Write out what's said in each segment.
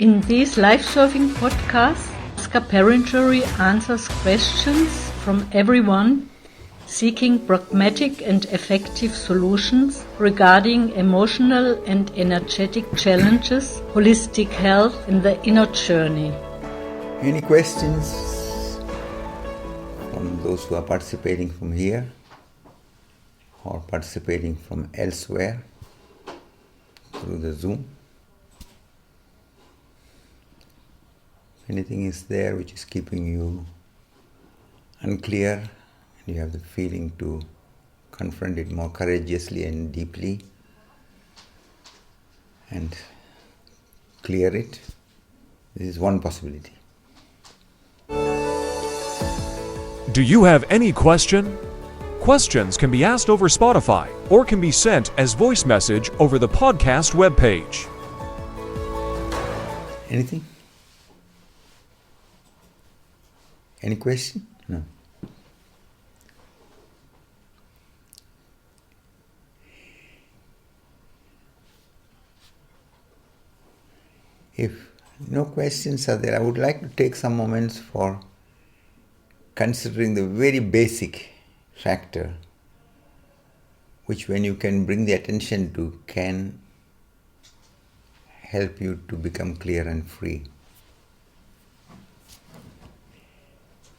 In these life-serving podcasts, Bhashkar Perinchery answers questions from everyone seeking pragmatic and effective solutions regarding emotional and energetic challenges, holistic health, and the inner journey. Any questions from those who are participating from here or participating from elsewhere through the Zoom? Anything is there which is keeping you unclear, and you have the feeling to confront it more courageously and deeply and clear it. This is one possibility. Do you have any question? Questions can be asked over Spotify or can be sent as voice message over the podcast webpage. Anything? Any question? No. If no questions are there, I would like to take some moments for considering the very basic factor which, when you can bring the attention to, can help you to become clear and free.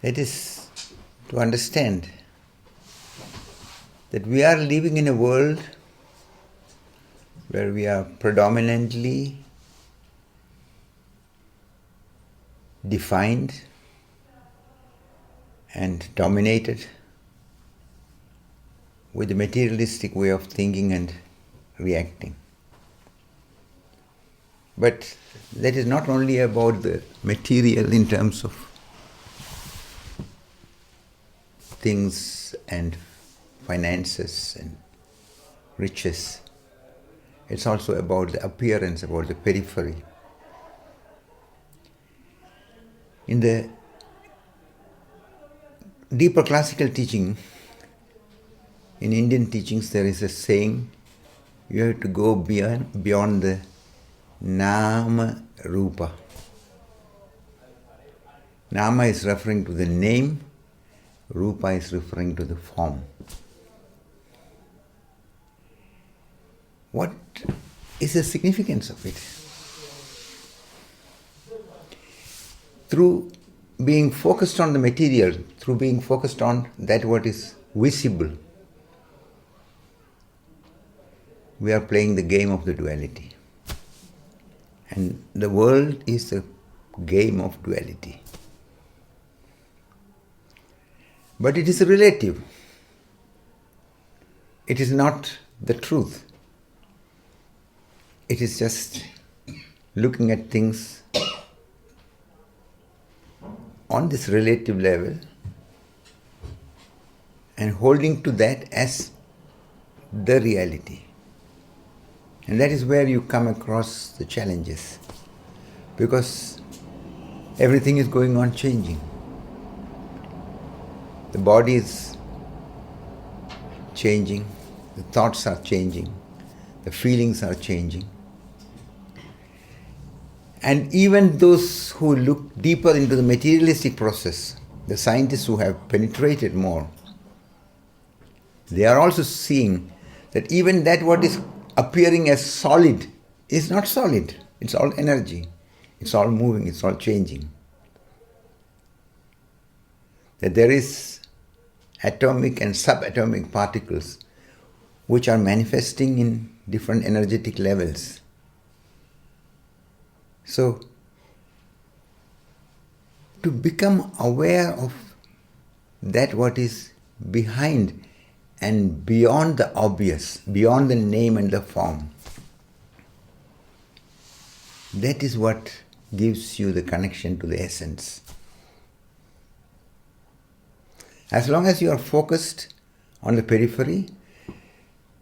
That is to understand that we are living in a world where we are predominantly defined and dominated with a materialistic way of thinking and reacting. But that is not only about the material in terms of things and finances and riches. It's also about the appearance, about the periphery. In the deeper classical teaching, in Indian teachings, there is a saying, you have to go beyond the Nama Rupa. Nama is referring to the name, Rupa is referring to the form. What is the significance of it? Through being focused on the material, through being focused on that what is visible, we are playing the game of the duality. And the world is a game of duality. But it is relative. It is not the truth. It is just looking at things on this relative level and holding to that as the reality. And that is where you come across the challenges, because everything is going on changing. The body is changing, the thoughts are changing, the feelings are changing. And even those who look deeper into the materialistic process, the scientists who have penetrated more, they are also seeing that even that what is appearing as solid is not solid. It's all energy. It's all moving, it's all changing. That there is atomic and subatomic particles which are manifesting in different energetic levels. So, to become aware of that what is behind and beyond the obvious, beyond the name and the form, that is what gives you the connection to the essence. As long as you are focused on the periphery,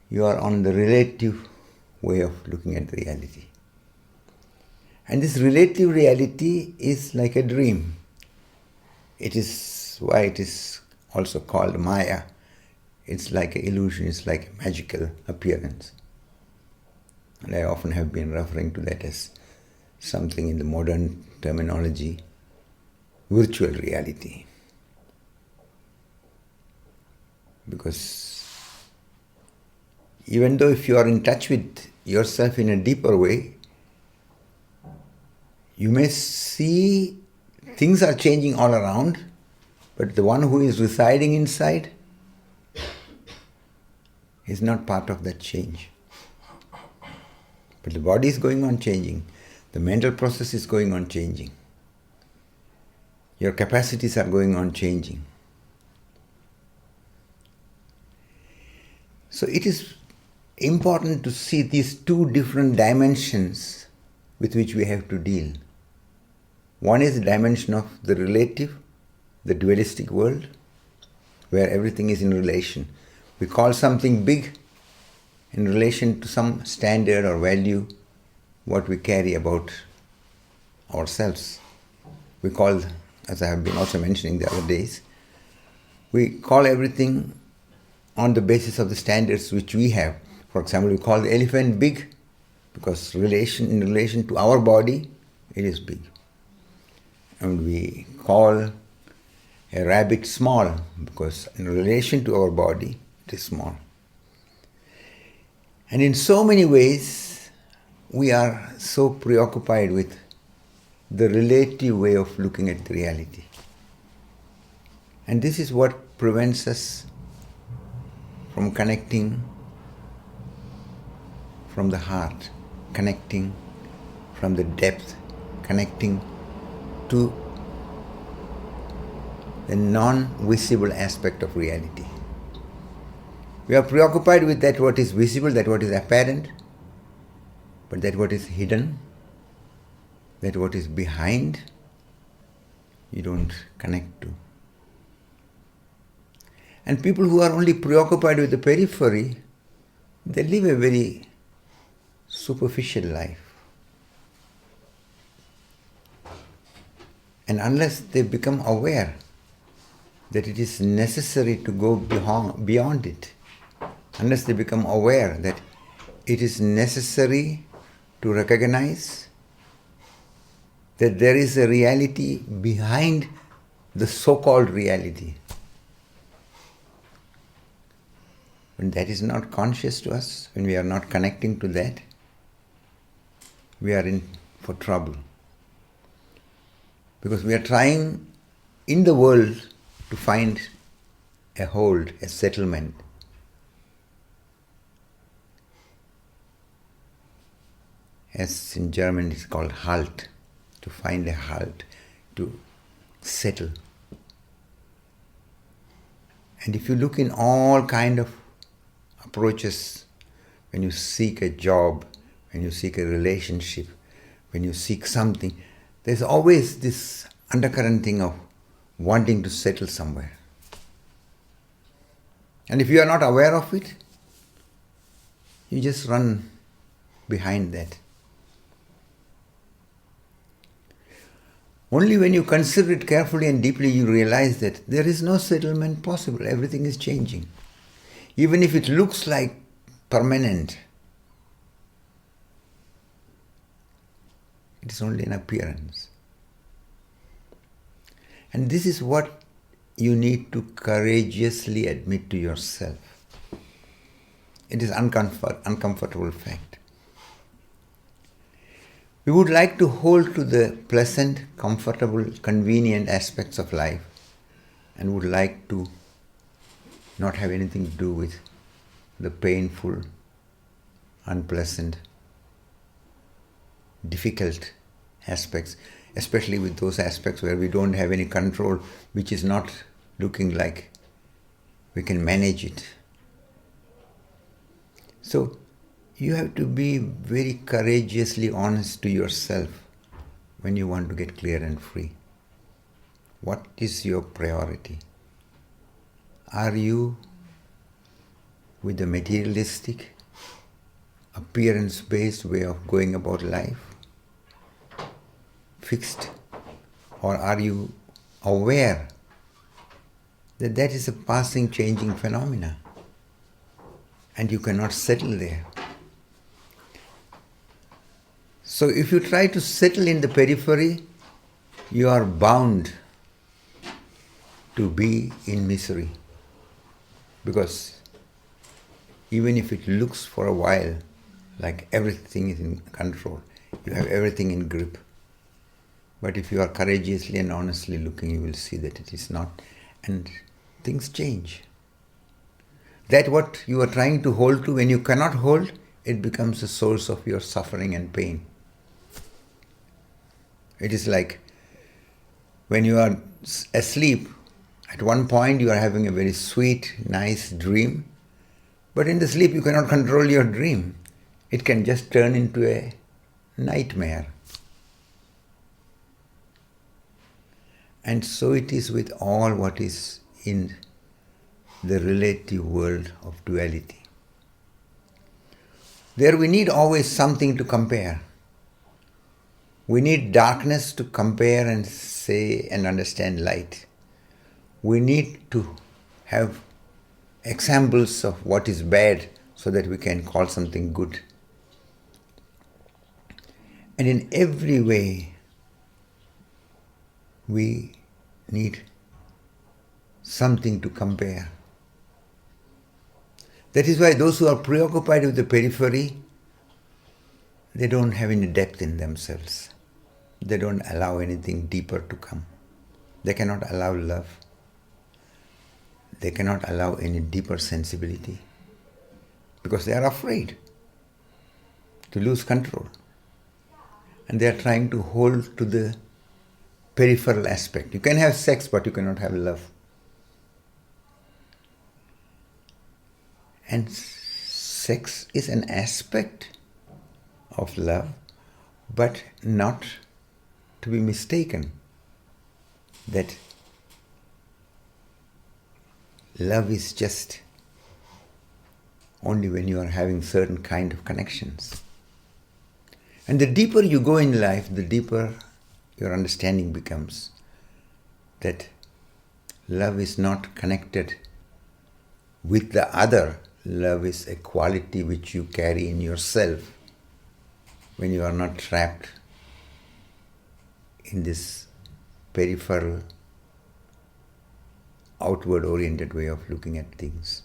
you are on the relative way of looking at reality. And this relative reality is like a dream. It is why it is also called Maya. It's like an illusion, it's like a magical appearance. And I often have been referring to that as something in the modern terminology, virtual reality. Because even though if you are in touch with yourself in a deeper way, you may see things are changing all around, but the one who is residing inside is not part of that change. But the body is going on changing. The mental process is going on changing. Your capacities are going on changing. So it is important to see these two different dimensions with which we have to deal. One is the dimension of the relative, the dualistic world, where everything is in relation. We call something big in relation to some standard or value, what we carry about ourselves. We call, as I have been also mentioning the other days, we call everything on the basis of the standards which we have. For example, we call the elephant big because in relation to our body, it is big. And we call a rabbit small because in relation to our body, it is small. And in so many ways, we are so preoccupied with the relative way of looking at the reality. And this is what prevents us from connecting from the heart, connecting from the depth, connecting to the non-visible aspect of reality. We are preoccupied with that what is visible, that what is apparent, but that what is hidden, that what is behind, you don't connect to. And people who are only preoccupied with the periphery, they live a very superficial life. And unless they become aware that it is necessary to go beyond it, unless they become aware that it is necessary to recognize that there is a reality behind the so-called reality, when that is not conscious to us, when we are not connecting to that, we are in for trouble. Because we are trying in the world to find a hold, a settlement. As in German it's called Halt, to find a halt, to settle. And if you look in all kind of approaches, when you seek a job, when you seek a relationship, when you seek something, there's always this undercurrent thing of wanting to settle somewhere. And if you are not aware of it, you just run behind that. Only when you consider it carefully and deeply, you realize that there is no settlement possible. Everything is changing. Even if it looks like permanent, it is only an appearance. And this is what you need to courageously admit to yourself. It is uncomfortable fact. We would like to hold to the pleasant, comfortable, convenient aspects of life and would like to not have anything to do with the painful, unpleasant, difficult aspects, especially with those aspects where we don't have any control, which is not looking like we can manage it. So you have to be very courageously honest to yourself when you want to get clear and free. What is your priority? Are you with the materialistic, appearance-based way of going about life, fixed? Or are you aware that that is a passing, changing phenomena and you cannot settle there? So if you try to settle in the periphery, you are bound to be in misery. Because even if it looks for a while like everything is in control, you have everything in grip. But if you are courageously and honestly looking, you will see that it is not. And things change. That what you are trying to hold to, when you cannot hold, it becomes the source of your suffering and pain. It is like when you are asleep, at one point you are having a very sweet, nice dream, but in the sleep you cannot control your dream. It can just turn into a nightmare. And so it is with all what is in the relative world of duality. There we need always something to compare. We need darkness to compare and say and understand light. We need to have examples of what is bad so that we can call something good. And in every way, we need something to compare. That is why those who are preoccupied with the periphery, they don't have any depth in themselves. They don't allow anything deeper to come. They cannot allow love. They cannot allow any deeper sensibility because they are afraid to lose control. And they are trying to hold to the peripheral aspect. You can have sex, but you cannot have love. And sex is an aspect of love, but not to be mistaken that love is just only when you are having certain kind of connections. And the deeper you go in life, the deeper your understanding becomes that love is not connected with the other. Love is a quality which you carry in yourself when you are not trapped in this peripheral, outward-oriented way of looking at things.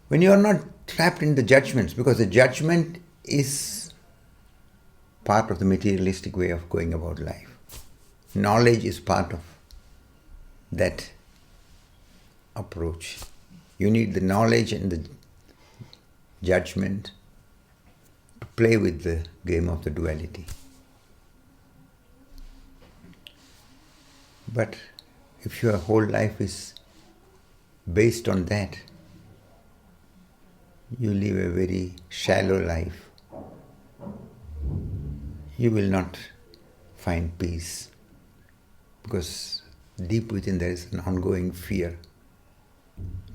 When you are not trapped in the judgments, because the judgment is part of the materialistic way of going about life. Knowledge is part of that approach. You need the knowledge and the judgment to play with the game of the duality. But if your whole life is based on that, you live a very shallow life. You will not find peace because deep within there is an ongoing fear.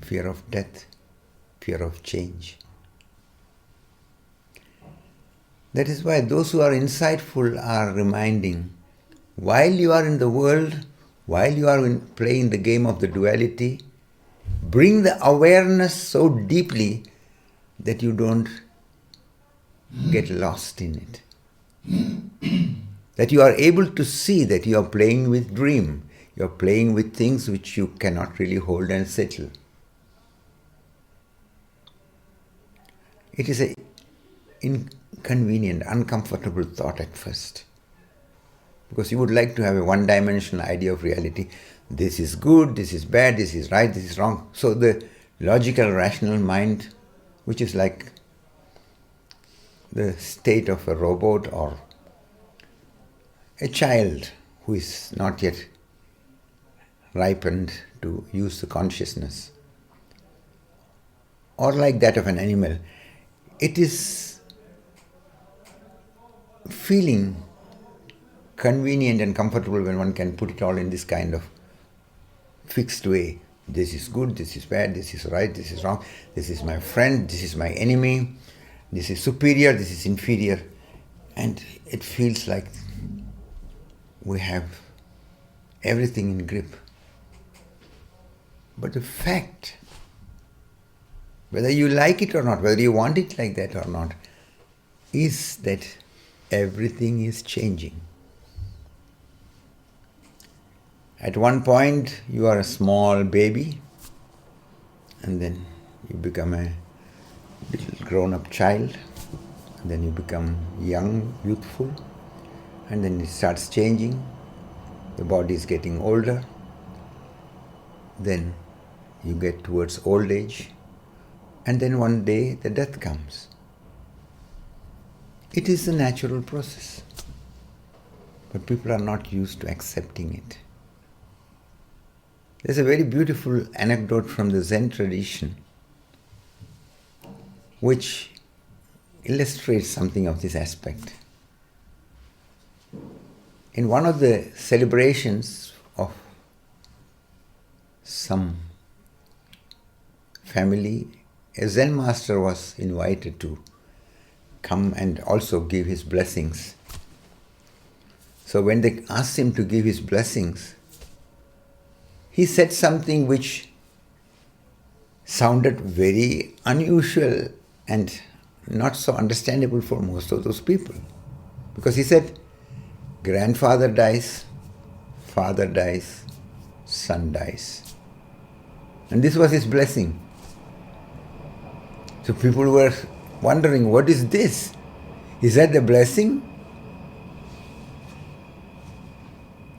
Fear of death, fear of change. That is why those who are insightful are reminding, while you are in the world, while you are playing the game of the duality, bring the awareness so deeply that you don't get lost in it. That you are able to see that you are playing with dream. You are playing with things which you cannot really hold and settle. It is an inconvenient, uncomfortable thought at first. Because you would like to have a one-dimensional idea of reality. This is good, this is bad, this is right, this is wrong. So the logical, rational mind, which is like the state of a robot or a child who is not yet ripened to use the consciousness, or like that of an animal, it is feeling convenient and comfortable when one can put it all in this kind of fixed way. This is good, this is bad, this is right, this is wrong, this is my friend, this is my enemy, this is superior, this is inferior. And it feels like we have everything in grip. But the fact, whether you like it or not, whether you want it like that or not, is that everything is changing. At one point you are a small baby, and then you become a little grown-up child, and then you become young, youthful, and then it starts changing. The body is getting older. Then you get towards old age, and then one day the death comes. It is a natural process, but people are not used to accepting it. There's a very beautiful anecdote from the Zen tradition which illustrates something of this aspect. In one of the celebrations of some family, a Zen master was invited to come and also give his blessings. So when they asked him to give his blessings, he said something which sounded very unusual and not so understandable for most of those people. Because he said, grandfather dies, father dies, son dies. And this was his blessing. So people were wondering, what is this? Is that the blessing?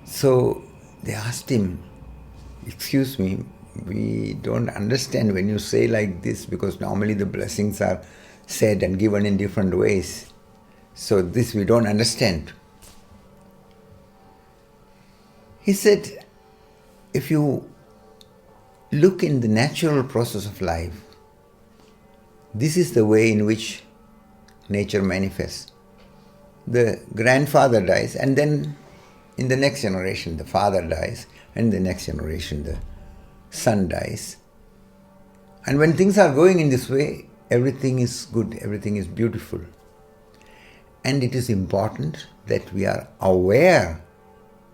So they asked him, excuse me, we don't understand when you say like this, because normally the blessings are said and given in different ways. So this we don't understand. He said, if you look in the natural process of life, this is the way in which nature manifests. The grandfather dies, and then in the next generation the father dies, and in the next generation the son dies. And when things are going in this way, everything is good, everything is beautiful. And it is important that we are aware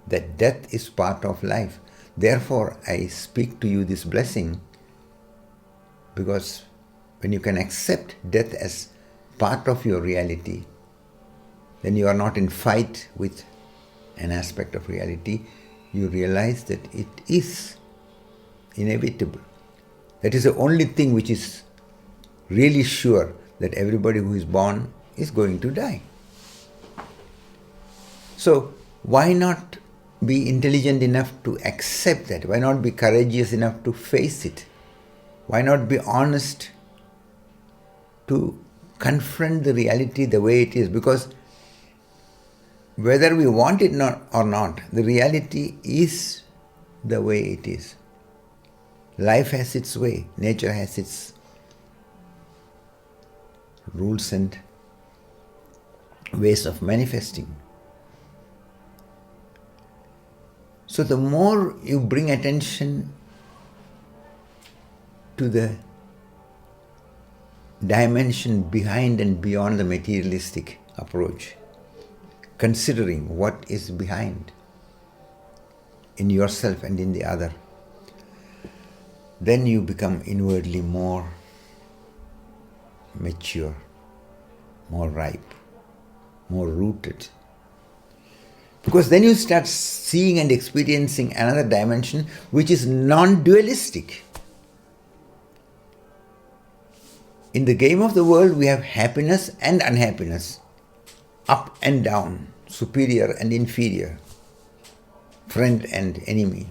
that death is part of life. Therefore, I speak to you this blessing, because when you can accept death as part of your reality, then you are not in fight with an aspect of reality. You realize that it is inevitable. That is the only thing which is really sure, that everybody who is born is going to die. So why not be intelligent enough to accept that? Why not be courageous enough to face it? Why not be honest to confront the reality the way it is? Because whether we want it or not, the reality is the way it is. Life has its way, nature has its rules and ways of manifesting. So the more you bring attention to the dimension behind and beyond the materialistic approach, considering what is behind in yourself and in the other, then you become inwardly more mature, more ripe, more rooted. Because then you start seeing and experiencing another dimension which is non-dualistic. In the game of the world, we have happiness and unhappiness, up and down, superior and inferior, friend and enemy.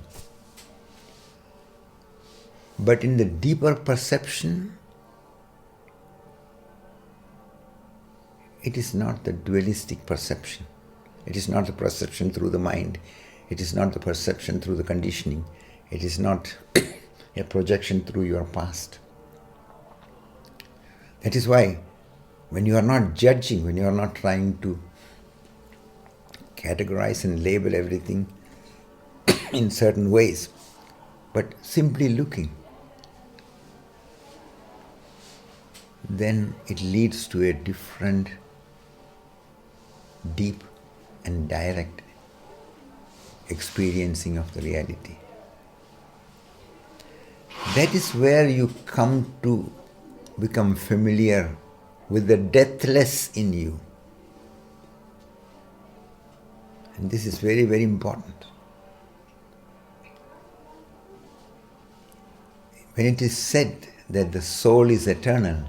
But in the deeper perception, it is not the dualistic perception. It is not the perception through the mind. It is not the perception through the conditioning. It is not a projection through your past. That is why when you are not judging, when you are not trying to categorize and label everything in certain ways, but simply looking, then it leads to a different, deep and direct experiencing of the reality. That is where you come to become familiar with the deathless in you. And this is very, very important. When it is said that the soul is eternal,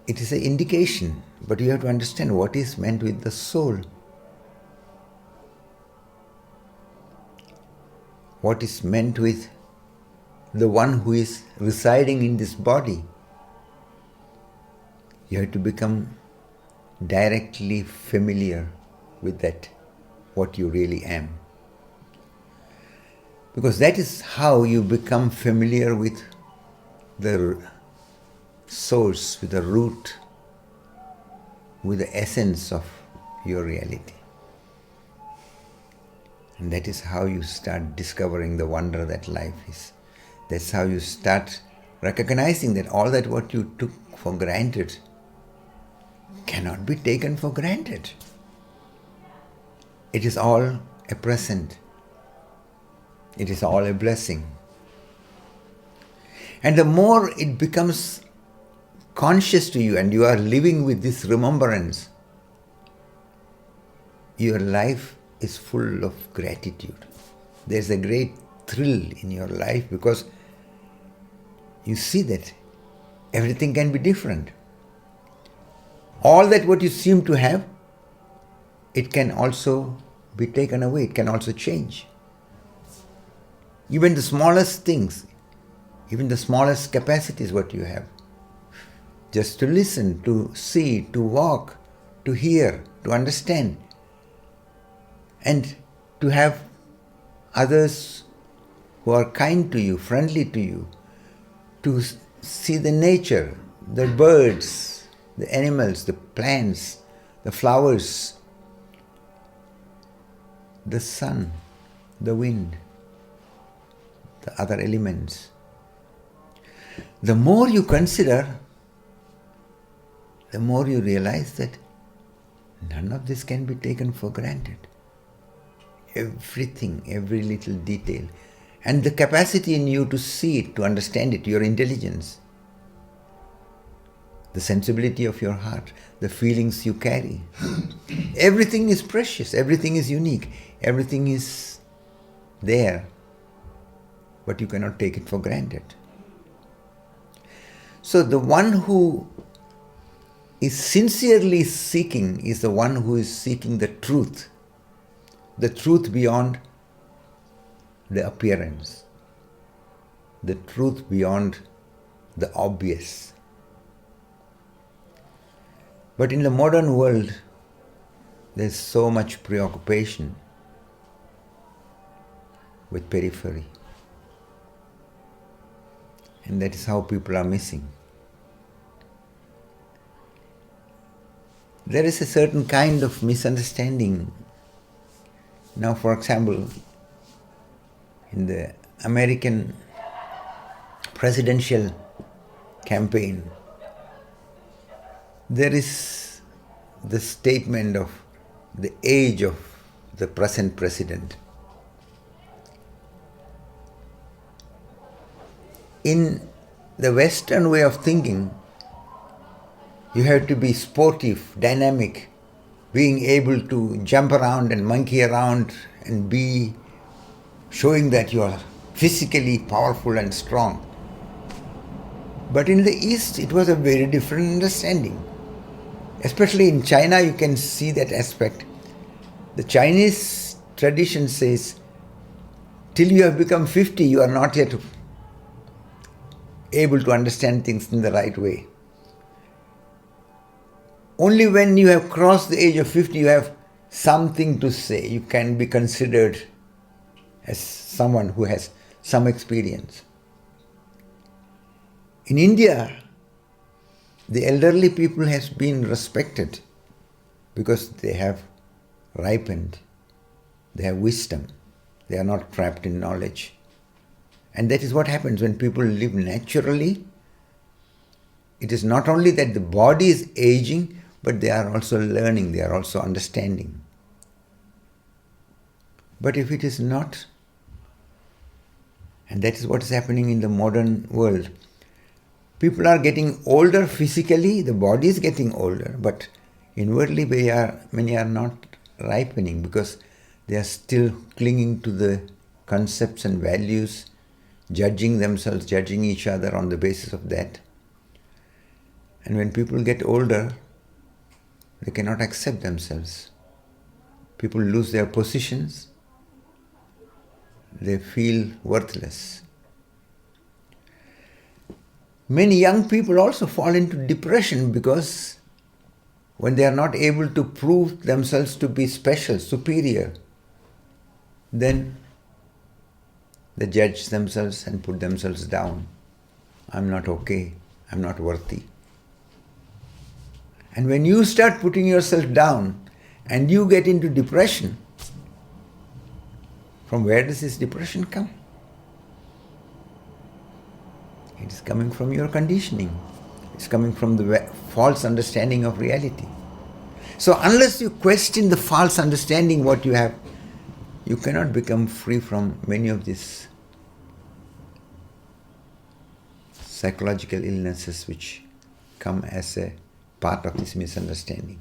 it is an indication, but you have to understand what is meant with the soul. What is meant with the one who is residing in this body. You have to become directly familiar with that, what you really am. Because that is how you become familiar with the source, with the root, with the essence of your reality. And that is how you start discovering the wonder that life is. That's how you start recognizing that all that what you took for granted cannot be taken for granted. It is all a present. It is all a blessing. And the more it becomes conscious to you and you are living with this remembrance, your life is full of gratitude. There's a great thrill in your life because you see that everything can be different. All that what you seem to have, it can also be taken away. It can also change. Even the smallest things, even the smallest capacities what you have, just to listen, to see, to walk, to hear, to understand, and to have others who are kind to you, friendly to you, to see the nature, the birds, the animals, the plants, the flowers, the sun, the wind, the other elements. The more you consider, the more you realize that none of this can be taken for granted. Everything, every little detail, and the capacity in you to see it, to understand it, your intelligence, the sensibility of your heart, the feelings you carry. Everything is precious, everything is unique, everything is there, but you cannot take it for granted. So the one who is sincerely seeking is the one who is seeking the truth beyond the appearance, the truth beyond the obvious. But in the modern world, there's so much preoccupation with periphery. And that is how people are missing. There is a certain kind of misunderstanding. Now, for example, in the American presidential campaign, there is the statement of the age of the present president. In the Western way of thinking, you have to be sportive, dynamic, being able to jump around and monkey around and be showing that you are physically powerful and strong. But in the East, it was a very different understanding. Especially in China, you can see that aspect. The Chinese tradition says, till you have become 50, you are not yet able to understand things in the right way. Only when you have crossed the age of 50, you have something to say. You can be considered as someone who has some experience. In India, the elderly people has been respected because they have ripened, they have wisdom, they are not trapped in knowledge. And that is what happens when people live naturally. It is not only that the body is aging, but they are also learning, they are also understanding. But if it is not, And that is what is happening in the modern world. People are getting older physically, the body is getting older, but inwardly many are not ripening because they are still clinging to the concepts and values, judging themselves, judging each other on the basis of that. And when people get older, they cannot accept themselves. People lose their positions, they feel worthless. Many young people also fall into depression because when they are not able to prove themselves to be special, superior, then they judge themselves and put themselves down. I'm not okay, I'm not worthy. And when you start putting yourself down and you get into depression, from where does this depression come? It is coming from your conditioning. It's coming from the false understanding of reality. So unless you question the false understanding what you have, you cannot become free from many of these psychological illnesses which come as a part of this misunderstanding.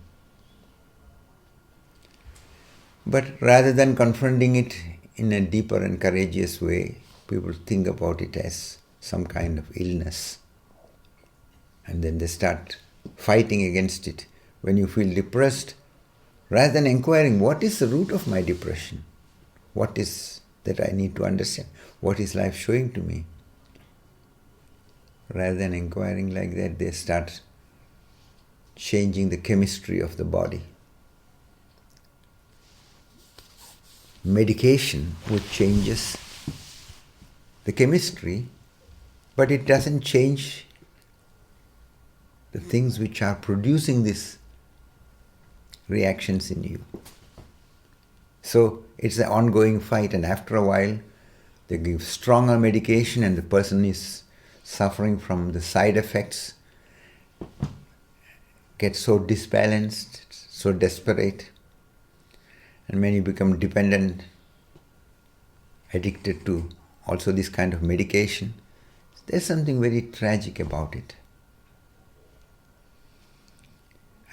But rather than confronting it in a deeper and courageous way, people think about it as some kind of illness. And then they start fighting against it. When you feel depressed, rather than inquiring, what is the root of my depression? What is that I need to understand? What is life showing to me? Rather than inquiring like that, they start changing the chemistry of the body. Medication which changes the chemistry, but it doesn't change the things which are producing these reactions in you. So it's an ongoing fight, and after a while they give stronger medication and the person is suffering from the side effects, gets so disbalanced, so desperate, and many become dependent, addicted to also this kind of medication. There's something very tragic about it.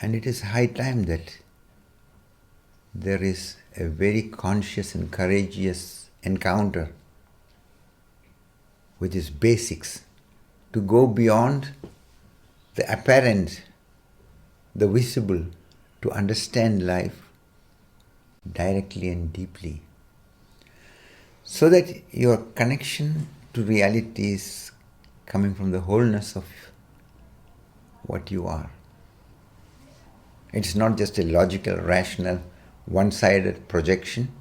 And it is high time that there is a very conscious and courageous encounter with these basics, to go beyond the apparent, the visible, to understand life directly and deeply, so that your connection to reality is coming from the wholeness of what you are. It's not just a logical, rational, one-sided projection,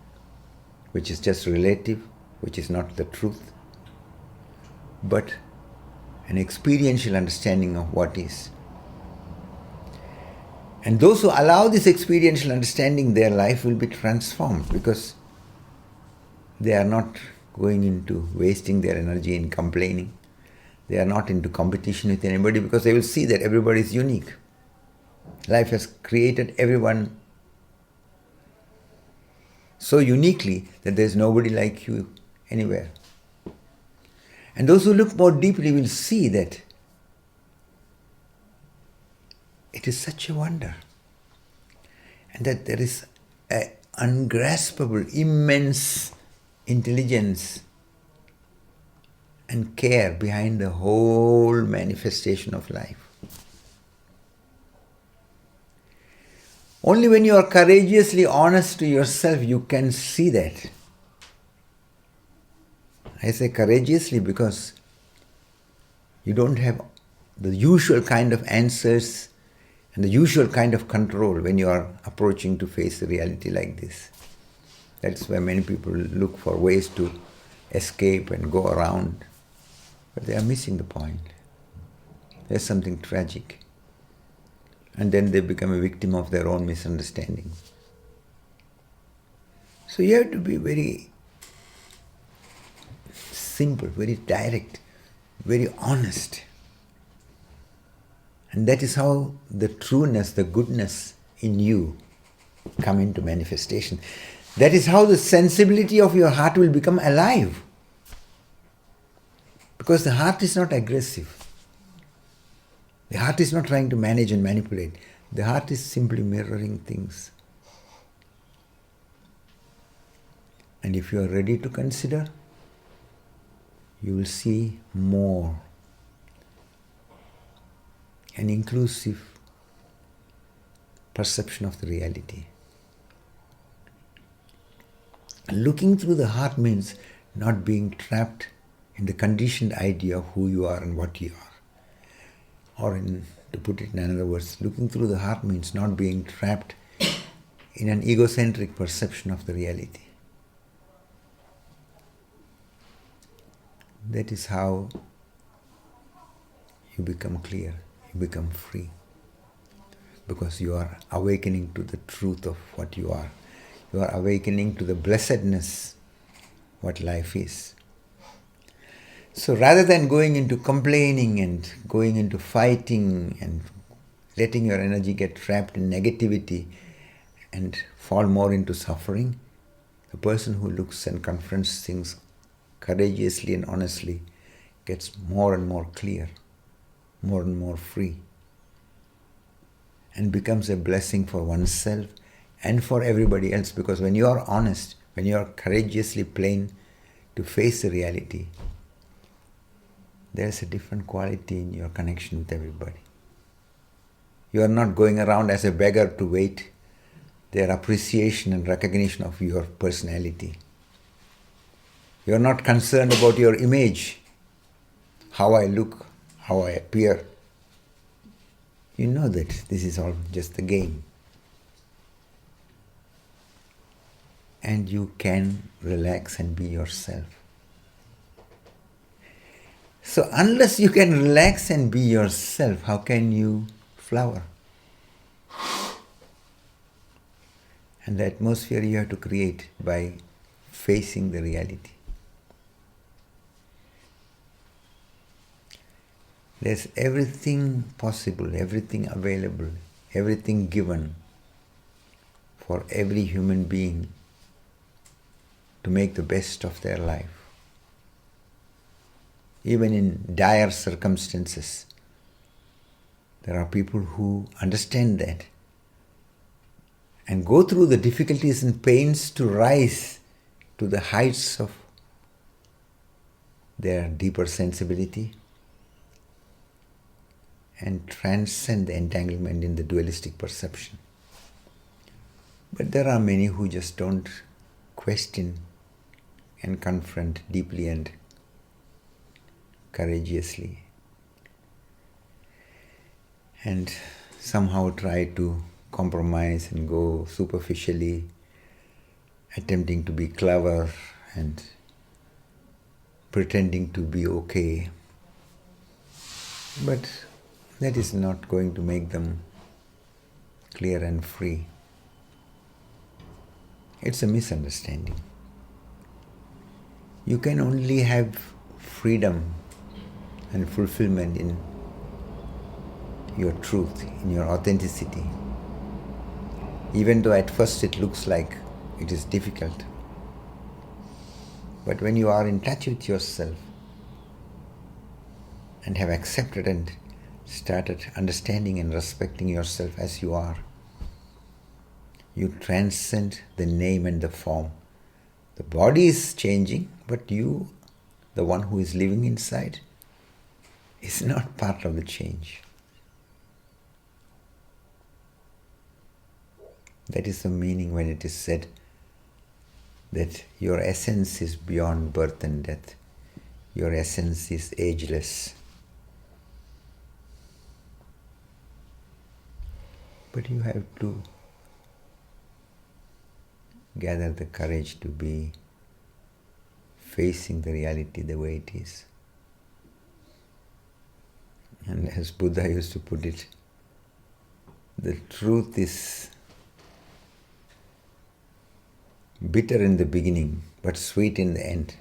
which is just relative, which is not the truth, but an experiential understanding of what is. And those who allow this experiential understanding, their life will be transformed because they are not going into wasting their energy in complaining. They are not into competition with anybody because they will see that everybody is unique. Life has created everyone so uniquely that there is nobody like you anywhere. And those who look more deeply will see that it is such a wonder, and that there is an ungraspable, immense intelligence and care behind the whole manifestation of life. Only when you are courageously honest to yourself, you can see that. I say courageously because you don't have the usual kind of answers and the usual kind of control when you are approaching to face a reality like this. That's why many people look for ways to escape and go around. But they are missing the point. There's something tragic. And then they become a victim of their own misunderstanding. So you have to be very simple, very direct, very honest. And that is how the trueness, the goodness in you come into manifestation. That is how the sensibility of your heart will become alive. Because the heart is not aggressive. The heart is not trying to manage and manipulate. The heart is simply mirroring things. And if you are ready to consider, you will see more an inclusive perception of the reality. Looking through the heart means not being trapped in the conditioned idea of who you are and what you are. Or to put it in another words, looking through the heart means not being trapped in an egocentric perception of the reality. That is how you become clear, you become free. Because you are awakening to the truth of what you are. You are awakening to the blessedness what life is. So rather than going into complaining and going into fighting and letting your energy get trapped in negativity and fall more into suffering, the person who looks and confronts things courageously and honestly gets more and more clear, more and more free, and becomes a blessing for oneself and for everybody else. Because when you are honest, when you are courageously plain to face the reality, there's a different quality in your connection with everybody. You are not going around as a beggar to wait their appreciation and recognition of your personality. You are not concerned about your image, how I look, how I appear. You know that this is all just a game. And you can relax and be yourself. So unless you can relax and be yourself, how can you flower? And the atmosphere you have to create by facing the reality. There's everything possible, everything available, everything given for every human being to make the best of their life. Even in dire circumstances, there are people who understand that and go through the difficulties and pains to rise to the heights of their deeper sensibility and transcend the entanglement in the dualistic perception. But there are many who just don't question and confront deeply and courageously, and somehow try to compromise and go superficially, attempting to be clever and pretending to be okay. But that is not going to make them clear and free. It's a misunderstanding. You can only have freedom and fulfillment in your truth, in your authenticity. Even though at first it looks like it is difficult. But when you are in touch with yourself and have accepted and started understanding and respecting yourself as you are, you transcend the name and the form. The body is changing, but you, the one who is living inside, is not part of the change. That is the meaning when it is said that your essence is beyond birth and death. Your essence is ageless. But you have to gather the courage to be facing the reality the way it is. And as Buddha used to put it, the truth is bitter in the beginning, but sweet in the end.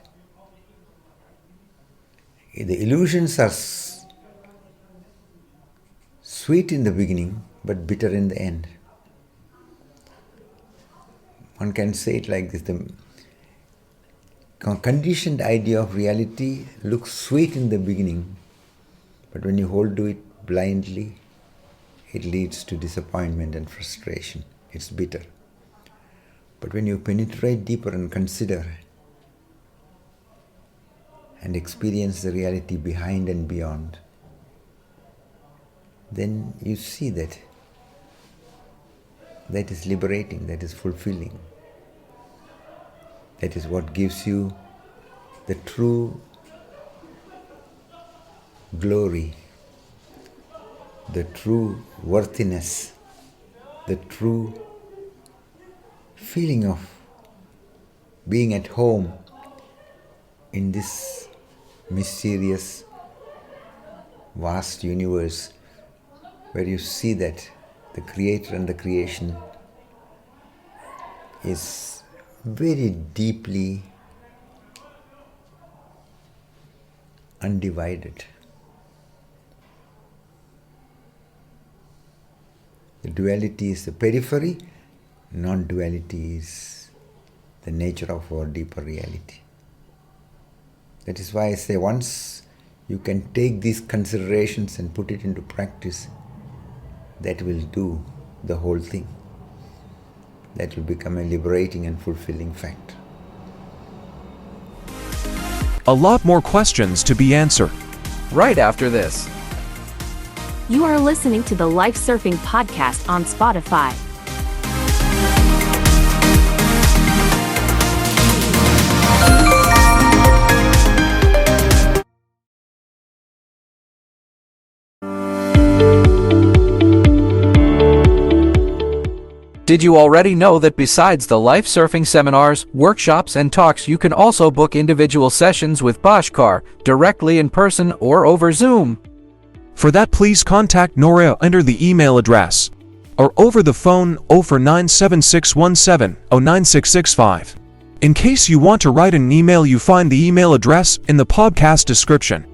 The illusions are sweet in the beginning, but bitter in the end. One can say it like this: conditioned idea of reality looks sweet in the beginning, but when you hold to it blindly, it leads to disappointment and frustration. It's bitter. But when you penetrate deeper and consider and experience the reality behind and beyond, then you see that is liberating, that is fulfilling. That is what gives you the true glory, the true worthiness, the true feeling of being at home in this mysterious, vast universe where you see that the Creator and the creation is very deeply undivided. The duality is the periphery, non-duality is the nature of our deeper reality. That is why I say once you can take these considerations and put it into practice, that will do the whole thing. That will become a liberating and fulfilling fact. A lot more questions to be answered. Right after this. You are listening to the Life Surfing Podcast on Spotify. Did you already know that besides the life surfing seminars, workshops, and talks, you can also book individual sessions with Bhashkar directly in person or over Zoom? For that, please contact Nora under the email address or over the phone 0497617 09665. In case you want to write an email, you find the email address in the podcast description.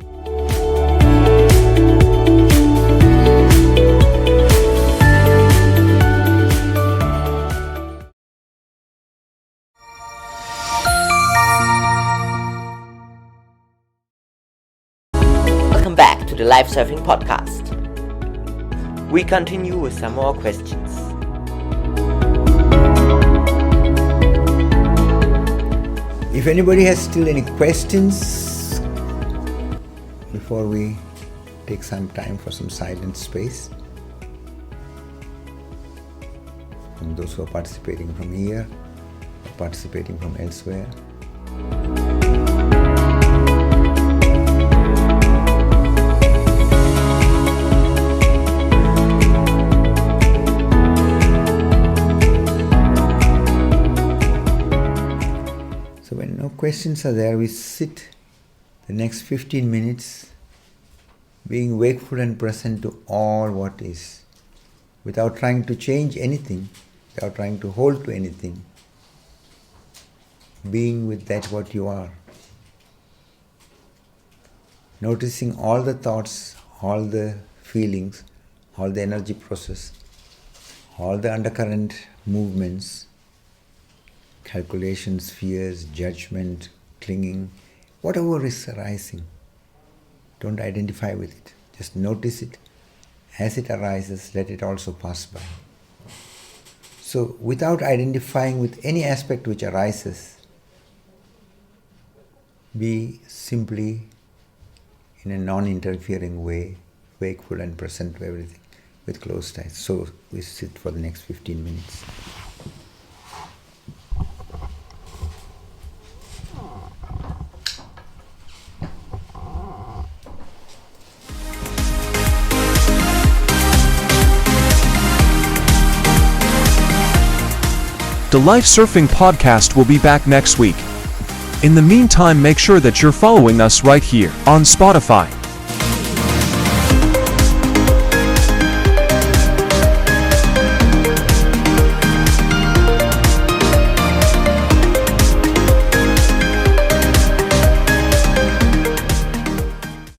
Welcome back to the Life Surfing Podcast. We continue with some more questions. If anybody has still any questions before we take some time for some silent space, from those who are participating from here or participating from elsewhere. When no questions are there, we sit the next 15 minutes being wakeful and present to all what is, without trying to change anything, without trying to hold to anything, being with that what you are. Noticing all the thoughts, all the feelings, all the energy process, all the undercurrent movements, calculations, fears, judgment, clinging, whatever is arising. Don't identify with it. Just notice it. As it arises, let it also pass by. So, without identifying with any aspect which arises, be simply, in a non-interfering way, wakeful and present to everything with closed eyes. So, we sit for the next 15 minutes. The Life Surfing Podcast will be back next week. In the meantime, make sure that you're following us right here on Spotify.